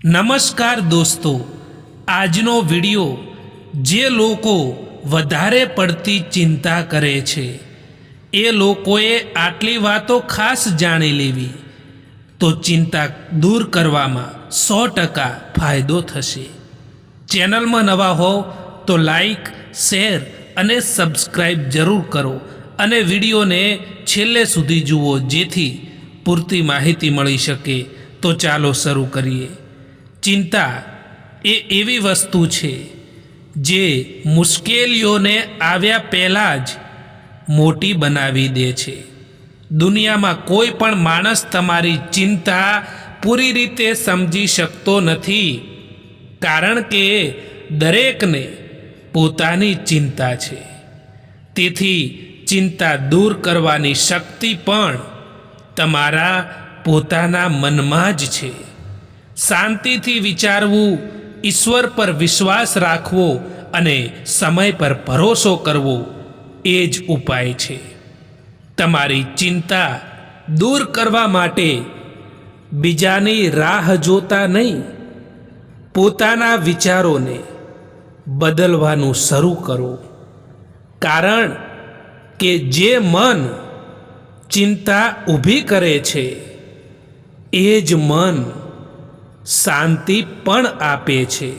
નમસ્કાર દોસ્તો, આજનો વિડિયો જે લોકો વધારે પડતી ચિંતા કરે છે એ લોકોએ આટલી વાતો ખાસ જાણી લેવી તો ચિંતા દૂર કરવામાં 100% ફાયદો થશે। ચેનલમાં નવા હો તો લાઈક, શેર અને સબસ્ક્રાઈબ જરૂર કરો અને વિડીયોને છેલ્લે સુધી જુઓ જેથી પૂરતી માહિતી મળી શકે। તો ચાલો શરૂ કરીએ। ચિંતા એ એવી વસ્તુ છે જે મુશ્કેલીઓને આવ્યા પહેલાં જ મોટી બનાવી દે છે। દુનિયામાં કોઈ પણ માણસ તમારી ચિંતા પૂરી રીતે સમજી શકતો નથી, કારણ કે દરેકને પોતાની ચિંતા છે। તેથી ચિંતા દૂર કરવાની શક્તિ પણ તમારા પોતાના મનમાં જ છે। શાંતિથી વિચારવું, ઈશ્વર પર વિશ્વાસ રાખવો અને સમય પર ભરોસો કરવો એ જ ઉપાય છે। તમારી ચિંતા દૂર કરવા માટે બીજાની રાહ જોતા નહીં, પોતાના વિચારોને બદલવાનું શરૂ કરો, કારણ કે જે મન ચિંતા ઊભી કરે છે એ જ મન શાંતિ પણ આપે છે।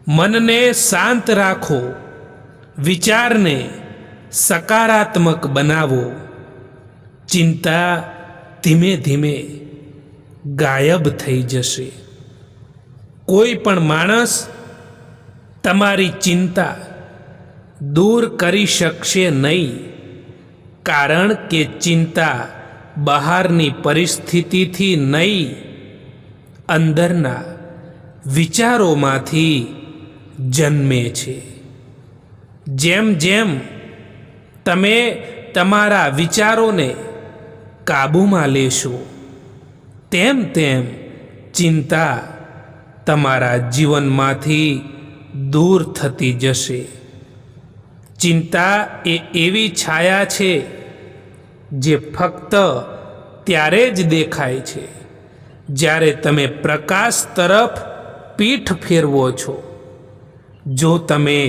મનને શાંત રાખો, વિચારને સકારાત્મક બનાવો, ચિંતા ધીમે ધીમે ગાયબ થઈ જશે। કોઈ પણ માણસ તમારી ચિંતા દૂર કરી શકશે નહીં, કારણ કે ચિંતા બહારની પરિસ્થિતિથી નહીં, અંદરના વિચારોમાંથી જન્મે છે। જેમ જેમ તમે તમારા વિચારોને કાબૂમાં લેશો, તેમ તેમ ચિંતા તમારા જીવનમાંથી દૂર થતી જશે। ચિંતા એ એવી છાયા છે જે ફક્ત ત્યારે જ દેખાય છે જ્યારે તમે પ્રકાશ તરફ પીઠ ફેરવો છો। જો તમે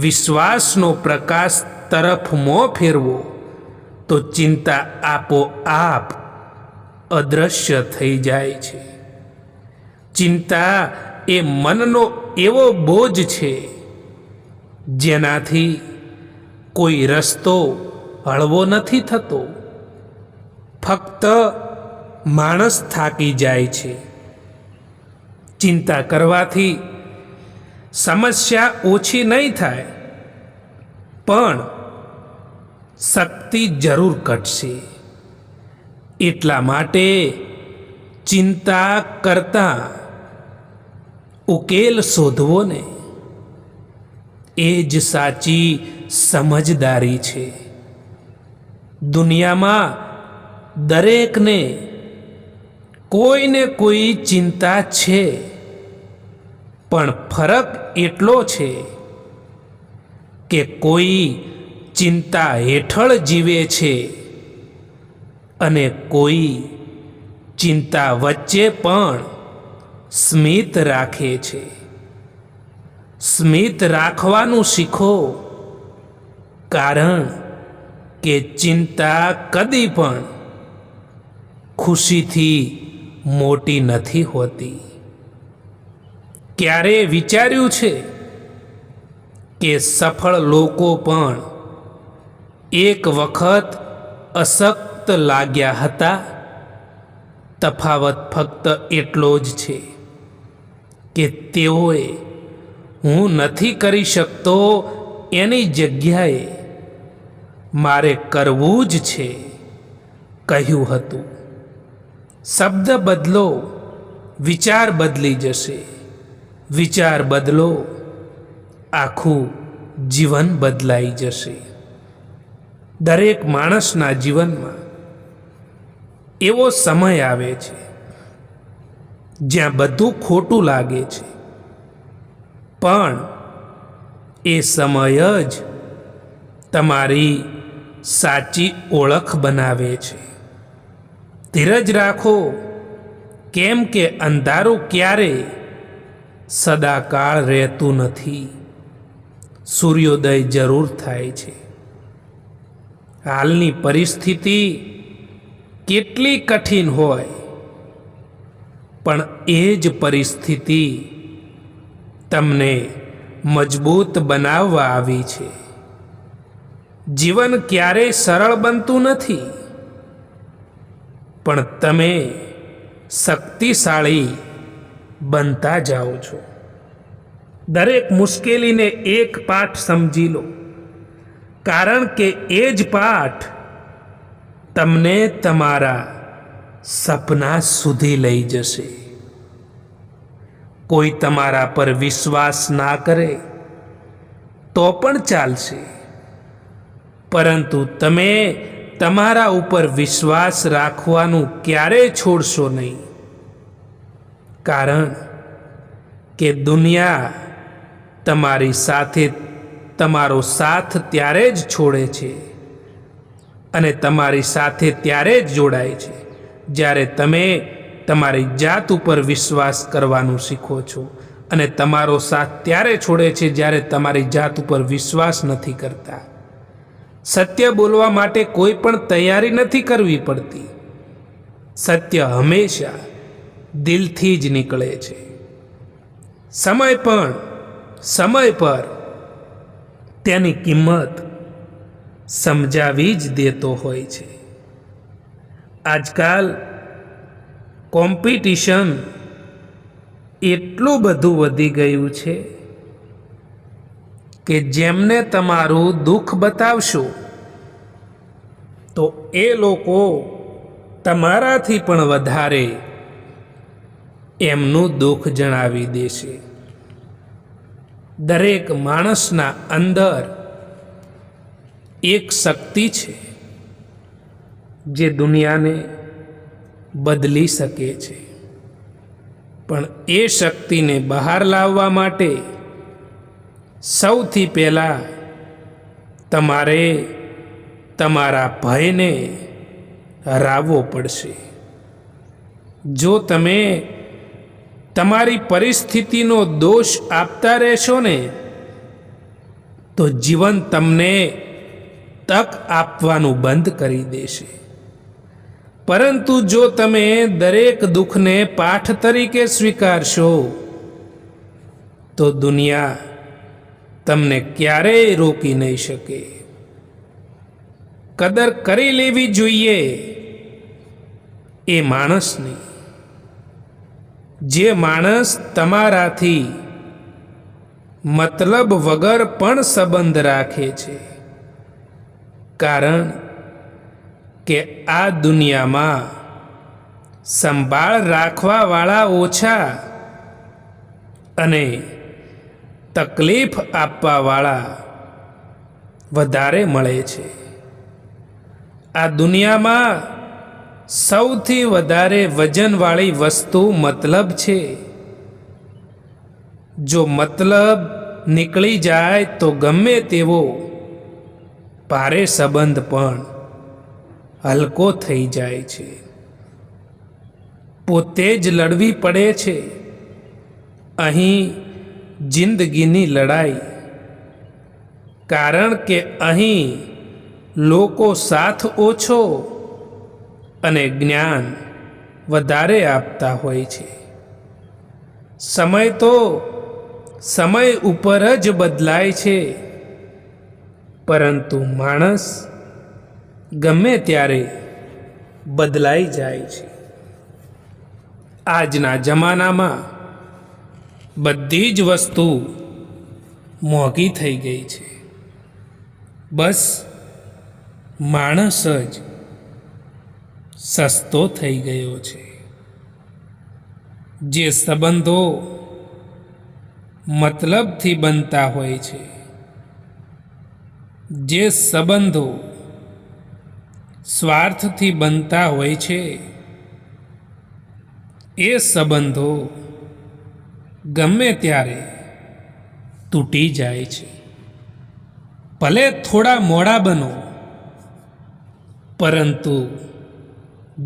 વિશ્વાસનો પ્રકાશ તરફ મોં ફેરવો તો ચિંતા આપોઆપ અદૃશ્ય થઈ જાય છે। ચિંતા એ મનનો એવો બોજ છે જેનાથી કોઈ રસ્તો હળવો નથી થતો, ફક્ત માણસ થાકી જાય છે। ચિંતા કરવાથી સમસ્યા ઓછી નહીં થાય, પણ શક્તિ જરૂર ઘટશે। એટલા માટે ચિંતા કરતાં ઉકેલ શોધવો ને એ જ સાચી સમજદારી છે। દુનિયામાં દરેકને કોઈને કોઈ ચિંતા છે, પણ ફરક એટલો છે કે કોઈ ચિંતા હેઠળ જીવે છે અને કોઈ ચિંતા વચ્ચે પણ સ્મિત રાખે છે। સ્મિત રાખવાનું શીખો, કારણ કે ચિંતા કદી પણ ખુશીથી મોટી નથી હોતી। ક્યારે વિચાર્યું છે કે સફળ લોકો પણ એક વખત અશક્ત લાગ્યા હતા? તફાવત ફક્ત એટલો જ છે કે તેઓએ હું નથી કરી શકતો એની જગ્યાએ મારે કરવું જ છે કહ્યું હતું। શબ્દ બદલો, વિચાર બદલી જશે, વિચાર બદલો, આખું જીવન બદલાઈ જશે। દરેક માણસના જીવનમાં એવો સમય આવે છે જ્યાં બધું ખોટું લાગે છે, પણ એ સમય જ તમારી સાચી ઓળખ બનાવે છે। ધીરજ રાખો, કેમ કે અંધારું ક્યારે સદાકાળ રહેતું નથી. સૂર્યોદય જરૂર થાય છે. હાલની પરિસ્થિતિ કેટલી કઠિન હોય, પણ એ જ પરિસ્થિતિ તમને મજબૂત બનાવવા આવી છે. જીવન ક્યારેય સરળ બનતું નથી, પણ તમે શક્તિશાળી બનતા જાઓ છો. દરેક મુશ્કેલીને એક પાઠ સમજી લો, કારણ કે એ જ પાઠ તમને તમારા સપના સુધી લઈ જશે. કોઈ તમારા પર વિશ્વાસ ના કરે તો પણ ચાલશે, પરંતુ તમે તમારા ઉપર વિશ્વાસ રાખવાનું ક્યારેય છોડશો નહીં. કારણ કે દુનિયા તમારી સાથે તમારો સાથ ત્યારે જ છોડે છે અને તમારી સાથે ત્યારે જ જોડાય છે જ્યારે તમે તમારી જાત ઉપર વિશ્વાસ કરવાનું શીખો છો, અને તમારો સાથ ત્યારે છોડે છે જ્યારે તમારી જાત ઉપર વિશ્વાસ નથી કરતા. સત્ય બોલવા માટે કોઈ પણ તૈયારી નથી કરવી પડતી. સત્ય હંમેશા દિલથી જ નીકળે છે. સમય પર તેની કિંમત સમજાવી જ દેતો હોય છે. આજકાલ કોમ્પિટિશન એટલું બધું વધી ગયું છે કે જેમને તમારું દુઃખ બતાવશો તો એ લોકો તમારાથી પણ વધારે એમનું દુઃખ જણાવી દેશે. દરેક માણસના અંદર એક શક્તિ છે જે દુનિયાને બદલી શકે છે, પણ એ શક્તિને બહાર લાવવા માટે સૌથી પહેલાં તમારે તમારા ભયને હરાવવો પડશે. જો તમે તમારી પરિસ્થિતિનો દોષ આપતા રહેશો ને, તો જીવન તમને તક આપવાનું બંધ કરી દેશે. પરંતુ જો તમે દરેક દુઃખને પાઠ તરીકે સ્વીકારશો તો દુનિયા તમને ક્યારેય રોકી નહીં શકે. કદર કરી લેવી જોઈએ એ માણસની, જે માણસ તમારાથી મતલબ વગર પણ સંબંધ રાખે છે. કારણ કે આ દુનિયામાં સંભાળ રાખવાવાળા ઓછા અને તકલીફ આપવાવાળા વધારે મળે છે. આ દુનિયામાં સૌથી વધારે વજનવાળી વસ્તુ મતલબ છે. જો મતલબ નીકળી જાય તો ગમે તેવો ભારે સંબંધ પણ હલકો થઈ જાય છે. પોતે જ લડવી પડે છે અહીં જિંદગીની લડાઈ, કારણ કે અહીં લોકો સાથ ઓછો અને જ્ઞાન વધારે આપતા હોય છે. સમય તો સમય ઉપર જ બદલાય છે, પરંતુ માણસ ગમે ત્યારે બદલાઈ જાય છે. આજના જમાનામાં બધી જ વસ્તુ મોંઘી થઈ ગઈ છે. બસ માણસ જ સસ્તો થઈ ગયો છે. જે સંબંધો મતલબથી બનતા હોય છે, જે સંબંધો સ્વાર્થથી બનતા હોય છે, એ સંબંધો ગમે ત્યારે તૂટી જાય છે. ભલે થોડા મોડા બનો, પરંતુ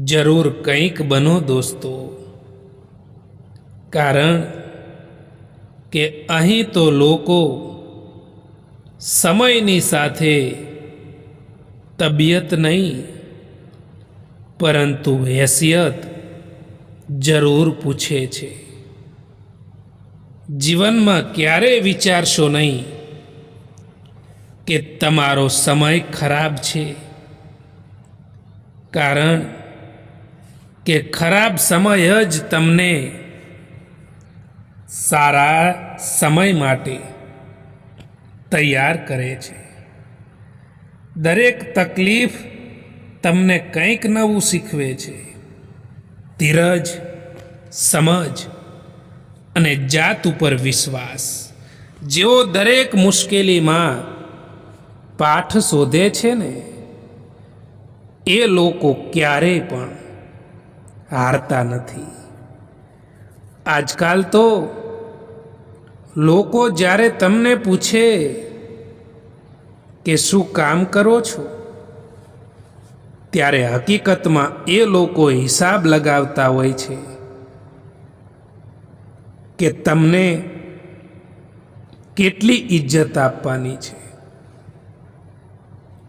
જરૂર કંઈક બનો દોસ્તો. કારણ કે અહીં તો લોકો સમયની સાથે તબિયત નહીં પરંતુ હેસિયત જરૂર પૂછે છે. જીવનમાં ક્યારેય વિચારશો નહીં કે તમારો સમય ખરાબ છે, કારણ કે ખરાબ સમય જ તમને સારા સમય માટે તૈયાર કરે છે. દરેક તકલીફ તમને કંઈક નવું શીખવે છે. ધીરજ, સમજ અને જાત ઉપર વિશ્વાસ જેઓ દરેક મુશ્કેલીમાં પાઠ શોધે છે ને, એ લોકો ક્યારેય પણ હારતા નથી. આજકાલ તો લોકો જ્યારે તમને પૂછે કે શું કામ કરો છો, ત્યારે હકીકતમાં એ લોકો હિસાબ લગાવતા હોય છે કે તમને કેટલી ઇજ્જત આપવાની છે.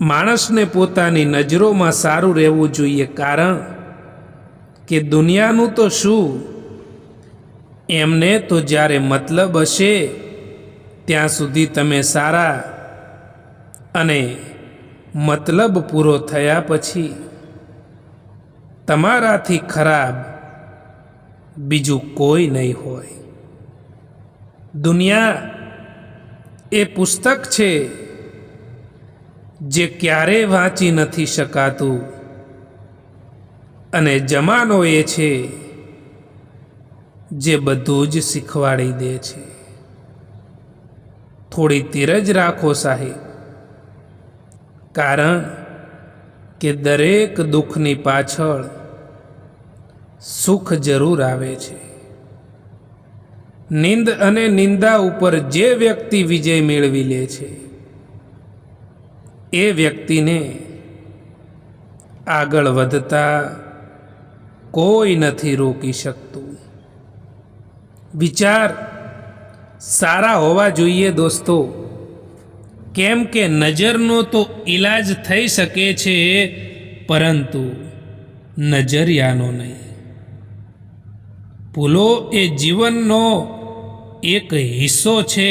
માણસને પોતાની નજરોમાં સારું રહેવું જોઈએ, કારણ કે દુનિયાનું તો શું, એમને તો જ્યારે મતલબ હશે ત્યાં સુધી તમે સારા, અને મતલબ પૂરો થયા પછી તમારાથી ખરાબ બીજું કોઈ નહીં હોય. દુનિયા એ પુસ્તક છે જે ક્યારેય વાંચી નથી શકાતું, અને જમાનો એ છે જે બધું જ શીખવાડી દે છે. થોડી ધીરજ રાખો સાહેબ, કારણ કે દરેક દુઃખની પાછળ સુખ જરૂર આવે છે. નિંદ અને નિંદા ઉપર જે વ્યક્તિ વિજય મેળવી લે છે, એ વ્યક્તિને આગળ વધતા કોઈ નથી રોકી શકતું. વિચાર સારા હોવા જોઈએ દોસ્તો, કેમ કે નજરનો તો ઈલાજ થઈ શકે છે, પરંતુ નજરિયાનો નહીં. ભૂલો એ જીવનનો એક હિસ્સો છે,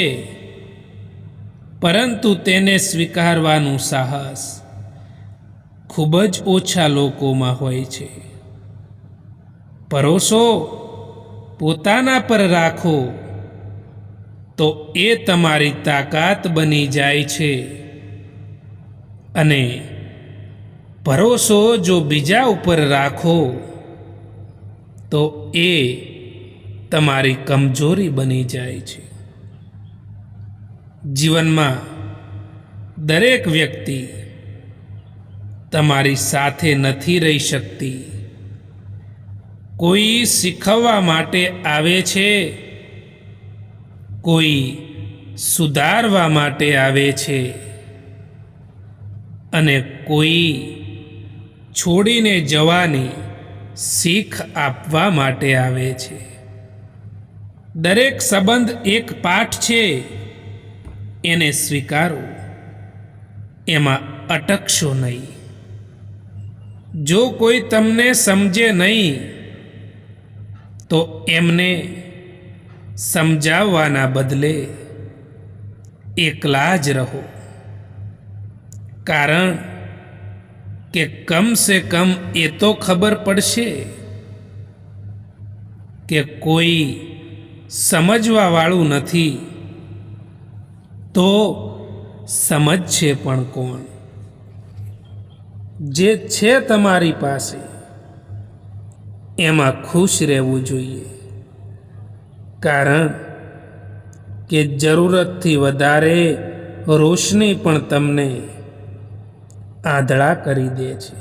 પરંતુ તેને સ્વીકારવાનું સાહસ ખૂબ જ ઓછા લોકોમાં હોય છે. ભરોસો પોતાના પર રાખો તો એ તમારી તાકાત બની જાય છે, અને ભરોસો જો બીજા ઉપર રાખો તો એ તમારી કમજોરી બની જાય છે. જીવનમાં દરેક વ્યક્તિ તમારી સાથે નથી રહી શકતી. કોઈ શીખવવા માટે આવે છે, કોઈ સુધારવા માટે આવે છે, અને કોઈ છોડીને જવાની શીખ આપવા માટે આવે છે. દરેક સંબંધ એક પાઠ છે, એને સ્વીકારો, એમાં અટકશો નહીં. જો કોઈ તમને સમજે નહીં તો એમને સમજાવવાના બદલે એકલા જ રહો, કારણ કે કમ સે કમ એ તો ખબર પડશે કે કોઈ સમજવા વાળું નથી, તો સમજશે પણ કોણ? જે છે તમારી પાસે એમાં ખુશ રહેવું જોઈએ, કારણ કે જરૂરતથી વધારે રોશની પણ તમને આંધળા કરી દે છે.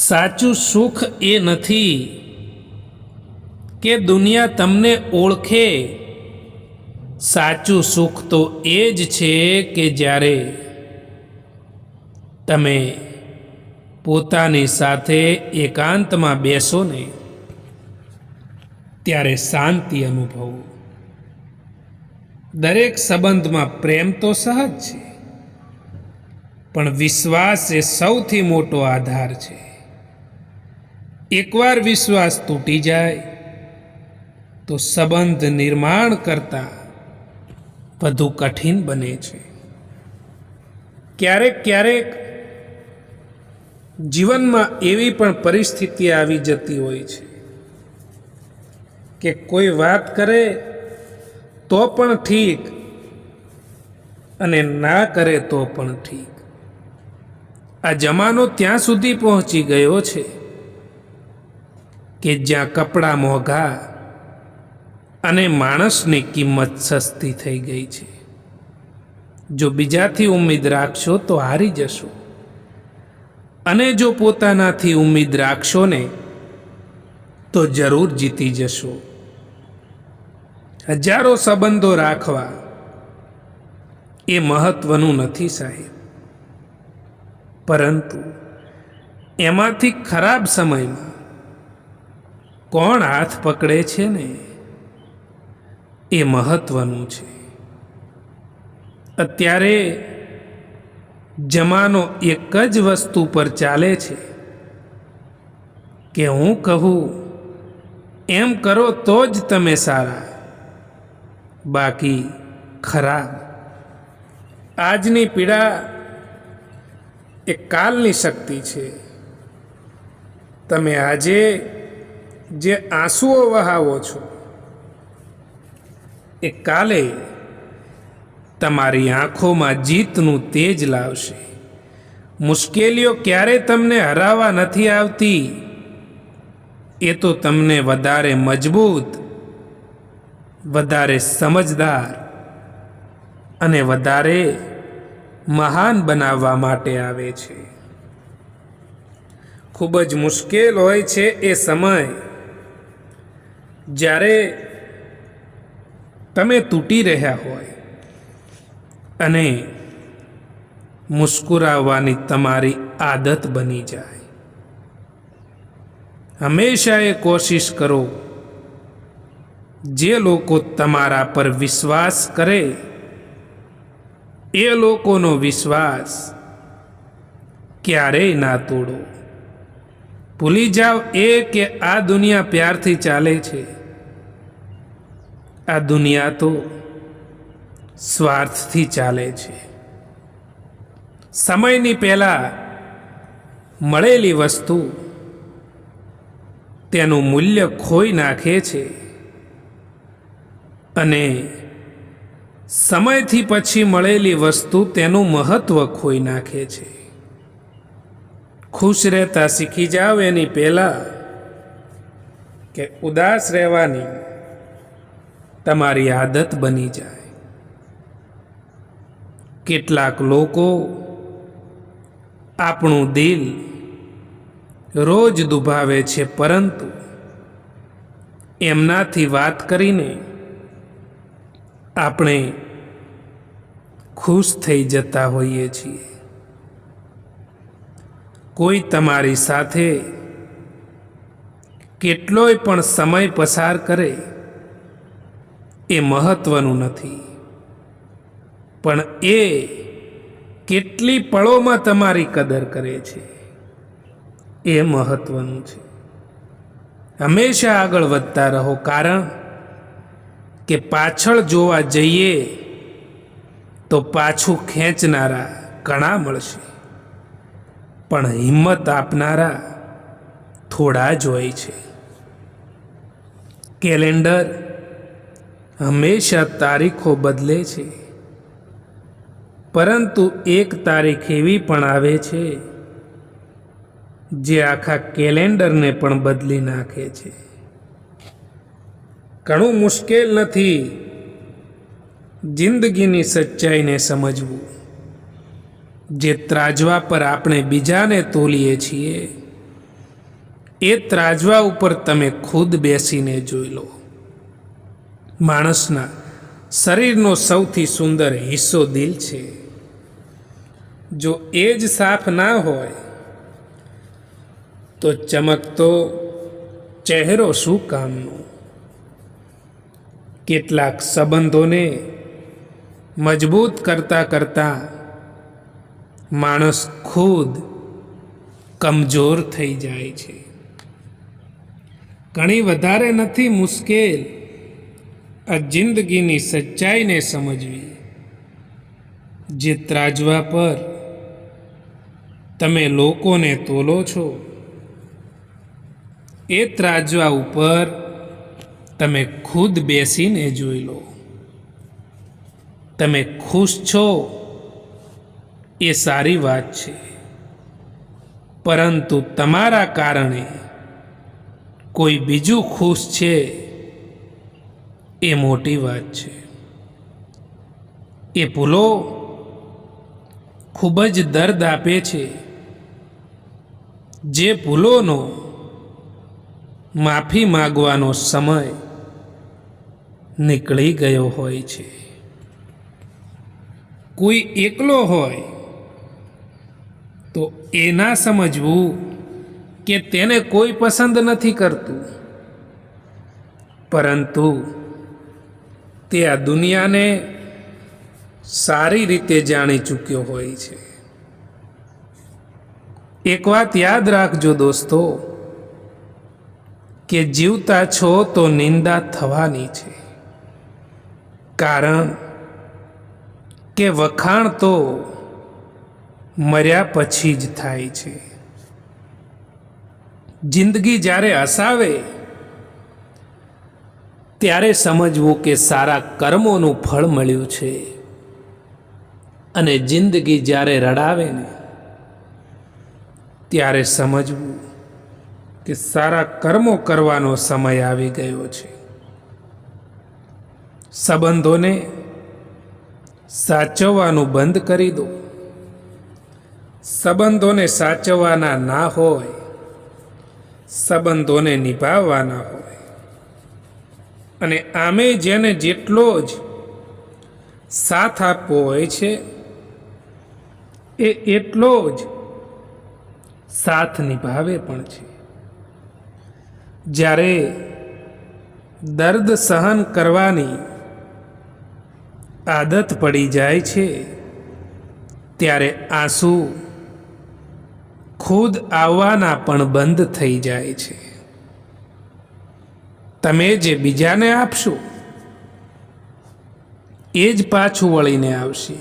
સાચું સુખ એ નથી કે દુનિયા તમને ઓળખે. સાચું સુખ તો એ જ છે કે જ્યારે તમે પોતાની સાથે એકાંતમાં બેસો ને, ત્યારે શાંતિ અનુભવો. દરેક સંબંધમાં પ્રેમ તો સહજ છે, પણ વિશ્વાસ એ સૌથી મોટો આધાર છે. એકવાર વિશ્વાસ તૂટી જાય તો સંબંધ નિર્માણ કરતા વધુ કઠિન બને છે. ક્યારેક જીવનમાં એવી પણ પરિસ્થિતિ આવી જતી હોય છે કે કોઈ વાત કરે તો પણ ઠીક અને ના કરે તો પણ ઠીક. આ જમાનો ત્યાં સુધી પહોંચી ગયો છે કે જ્યાં કપડાં મોંઘા અને માણસની કિંમત સસ્તી થઈ ગઈ છે. જો બીજાથી ઉમ્મીદ રાખશો તો હારી જશો, અને જો પોતાનાથી ઉમ્મીદ રાખશો ને તો જરૂર જીતી જશો. હજારો સંબંધો રાખવા એ મહત્વનું નથી સાહેબ, પરંતુ એમાંથી ખરાબ સમયમાં કોણ હાથ પકડે છે ને એ મહત્વનું છે. અત્યારે જમાનો એક જ વસ્તુ પર ચાલે છે કે હું કહું એમ કરો તો જ તમે સારા, બાકી ખરાબ. આજની પીડા એ કાલની શક્તિ છે. તમે આજે જે આંસુઓ વહાવો છો એ કાલે તમારી આંખોમાં જીતનું તેજ લાવશે. મુશ્કેલીઓ ક્યારે તમને હરાવવા નથી આવતી, એ તો તમને વધારે મજબૂત, વધારે સમજદાર અને વધારે મહાન બનાવવા માટે આવે છે. ખૂબ જ મુશ્કેલ હોય છે એ સમય જ્યારે તમે તૂટી રહ્યા હોય અને મુસ્કુરાવવાની તમારી આદત બની જાય. હંમેશા એ કોશિશ કરો, જે લોકો તમારા પર વિશ્વાસ કરે એ લોકોનો વિશ્વાસ ક્યારેય ના તોડો. ભૂલી જાઓ એ કે આ દુનિયા પ્યારથી ચાલે છે. આ દુનિયા તો સ્વાર્થથી ચાલે છે. સમયની પહેલા મળેલી વસ્તુ તેનું મૂલ્ય ખોઈ નાખે છે, અને સમયથી પછી મળેલી વસ્તુ તેનું મહત્વ ખોઈ નાખે છે. ખુશ રહેતા શીખી જાઓ એની પહેલા કે ઉદાસ રહેવાની તમારી આદત બની જાય. કેટલાક લોકો આપણું દિલ રોજ દુભાવે છે, પરંતુ એમનાથી વાત કરીને આપણે ખુશ થઈ જતા હોઈએ છીએ. કોઈ તમારી સાથે કેટલોય પણ સમય પસાર કરે એ મહત્વનું નથી, પણ એ કેટલી પળોમાં તમારી કદર કરે છે એ મહત્વનું છે. હંમેશા આગળ વધતા રહો, કારણ કે પાછળ જોવા જઈએ તો પાછું ખેંચનારા ઘણા મળશે, પણ હિંમત આપનારા થોડા જ હોય છે. કેલેન્ડર હંમેશા તારીખો બદલે છે, પરંતુ એક તારીખ એવી પણ આવે છે જે આખા કેલેન્ડરને પણ બદલી નાખે છે. ઘણું મુશ્કેલ નથી જિંદગીની સચ્ચાઈને સમજવું. જે ત્રાજવા પર આપણે બીજાને તોલીએ છીએ એ ત્રાજવા ઉપર તમે ખુદ બેસીને જોઈ લો. માણસના શરીરનો સૌથી સુંદર હિસ્સો દિલ છે. જો એ જ સાફ ના હોય તો ચમકતો ચહેરો શું કામનો. કેટલાક સંબંધોને મજબૂત કરતા કરતા માણસ ખુદ કમજોર થઈ જાય છે. ઘણી વધારે નથી મુશ્કેલ આ જિંદગીની સચ્ચાઈને સમજવી. જે ત્રાજવા પર તમે લોકોને તોલો છો, એ ત્રાજવા ઉપર તમે ખુદ બેસીને જોઈ લો. તમે ખુશ છો એ સારી વાત છે, પરંતુ તમારા કારણે કોઈ બીજું ખુશ છે એ મોટી વાત છે. એ ભૂલો ખૂબ જ દર્દ આપે છે. જે ભૂલોનો માફી માગવાનો સમય નીકળી ગયો હોય છે. કોઈ એકલો હોય તો એ ના સમજવું કે તેને કોઈ પસંદ નથી કરતું, પરંતુ તે આ દુનિયાને સારી રીતે જાણી ચૂક્યો હોય છે. એક વાત યાદ રાખજો દોસ્તો, કે જીવતા છો તો નિંદા થવાની છે, કારણ કે વખાણ તો મર્યા પછી જ થાય છે. જિંદગી જ્યારે હસાવે ત્યારે સમજવું કે સારા કર્મોનું ફળ મળ્યું છે, અને જિંદગી જ્યારે રડાવે ને ત્યારે સમજવું કે સારા કર્મો કરવાનો સમય આવી ગયો છે. સંબંધોને સાચવવાનું બંધ કરી દો. સંબંધોને સાચવવાના ના હોય, સંબંધોને નિભાવવાના હોય. અને આમે જેને જેટલો જ સાથ આપવો હોય છે એ એટલો જ સાથ નિભાવે પણ છે. જ્યારે દર્દ સહન કરવાની આદત પડી જાય છે ત્યારે આંસુ ખુદ આવવાના પણ બંધ થઈ જાય છે. તમે જે બીજાને આપશો એ જ પાછું વળીને આવશે.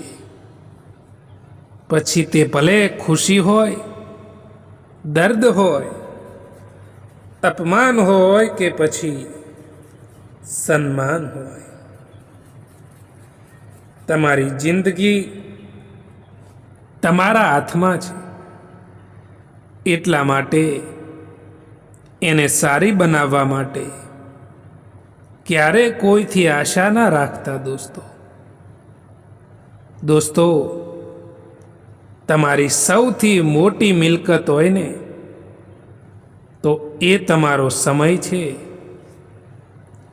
પછી તે ભલે ખુશી હોય, દર્દ હોય, અપમાન હોય કે પછી સન્માન હોય. તમારી જિંદગી તમારા હાથમાં છે, એટલા માટે એને સારી બનાવવા માટે ક્યારે કોઈથી આશા ના રાખતા દોસ્તો. તમારી સૌથી મોટી મિલકત હોય ને તો એ તમારો સમય છે.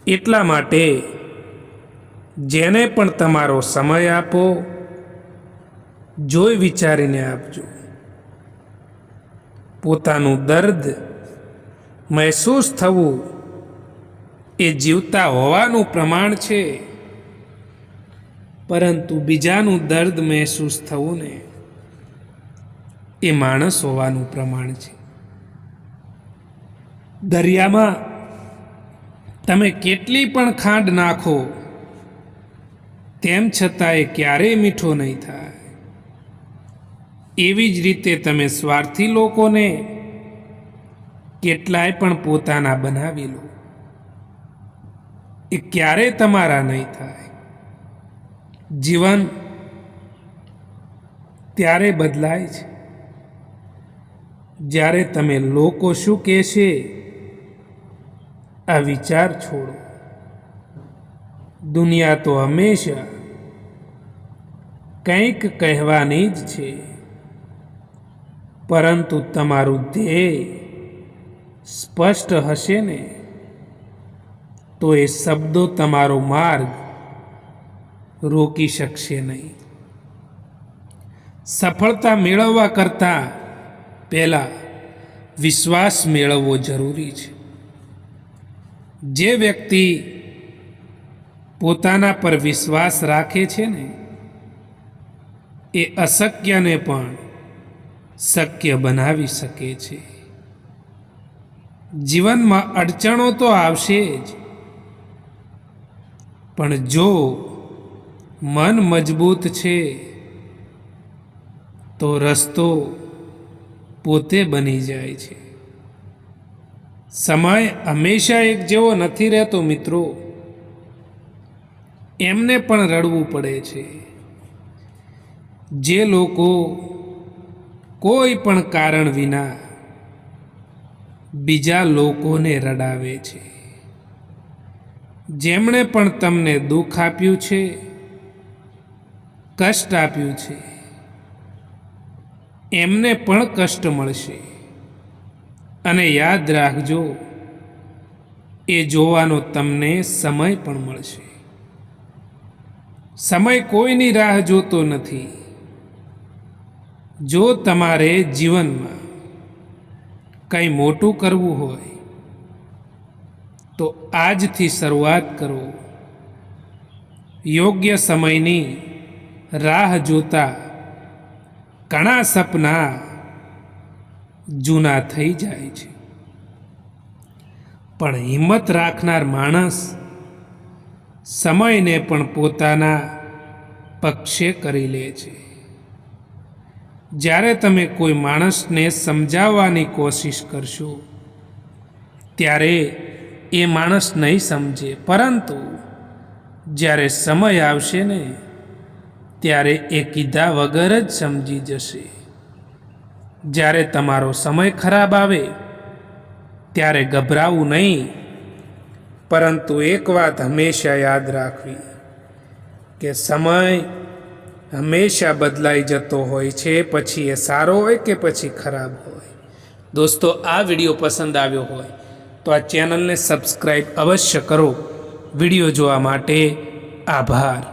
એટલા માટે જેને પણ તમારો સમય આપો, જોઈ વિચારીને આપજો. પોતાનું દર્દ મહેસૂસ થવું એ જીવતા હોવાનું પ્રમાણ છે, પરંતુ બીજાનું દર્દ મહેસૂસ થવું ને એ માણસ હોવાનું પ્રમાણ છે. દરિયામાં તમે કેટલી પણ ખાંડ નાખો તેમ છતાં એ ક્યારેય મીઠો નહીં થાય. એવી જ રીતે તમે સ્વાર્થી લોકોને કેટલાય પણ પોતાના બનાવી લો, એ ક્યારેય તમારા નહીં થાય. જીવન ત્યારે બદલાય છે જ્યારે તમે લોકો શું કહેશે આ વિચાર છોડો. દુનિયા તો હંમેશા કંઈક કહેવાની જ છે, પરંતુ તમારું ધ્યેય સ્પષ્ટ હશે ને તો એ શબ્દો તમારો માર્ગ રોકી શકશે નહીં. સફળતા મેળવવા કરતાં પહેલાં વિશ્વાસ મેળવવો જરૂરી છે. જે વ્યક્તિ પોતાના પર વિશ્વાસ રાખે છે ને, એ અશક્યને પણ શક્ય બનાવી શકે છે. જીવનમાં અડચણો તો આવશે જ, પણ જો મન મજબૂત છે તો રસ્તો પોતે બની જાય છે. સમય હંમેશા એક જેવો નથી રહેતો મિત્રો. એમને પણ રડવું પડે છે. જે લોકો કોઈ પણ કારણ વિના બીજા લોકોને રડાવે છે, જેમણે પણ તમને દુઃખ આપ્યું છે, કષ્ટ આપ્યું છે, એમને પણ કષ્ટ મળશે. અને યાદ રાખજો, એ જોવાનો તમને સમય પણ મળશે. સમય કોઈની રાહ જોતો નથી. જો તમારે જીવનમાં કંઈ મોટું કરવું હોય તો આજથી શરૂઆત કરો. યોગ્ય સમયની રાહ જોતા ઘણા સપના જૂના થઈ જાય છે, પણ હિંમત રાખનાર માણસ સમયને પણ પોતાના પક્ષે કરી લે છે. જ્યારે તમે કોઈ માણસને સમજાવવાની કોશિશ કરશો ત્યારે એ માણસ નહીં સમજે, પરંતુ જ્યારે સમય આવશે ને ત્યારે એ કીધા વગર જ સમજી જશે. જ્યારે તમારો સમય ખરાબ આવે ત્યારે ગભરાવું નહીં, પરંતુ એક વાત હંમેશા યાદ રાખવી કે સમય હંમેશા બદલાઈ જતો હોય છે, પછી એ સારો હોય કે પછી ખરાબ હોય. દોસ્તો, આ વિડીયો પસંદ આવ્યો હોય તો આ ચેનલને સબસ્ક્રાઈબ અવશ્ય કરો. વિડીયો જોવા માટે આભાર.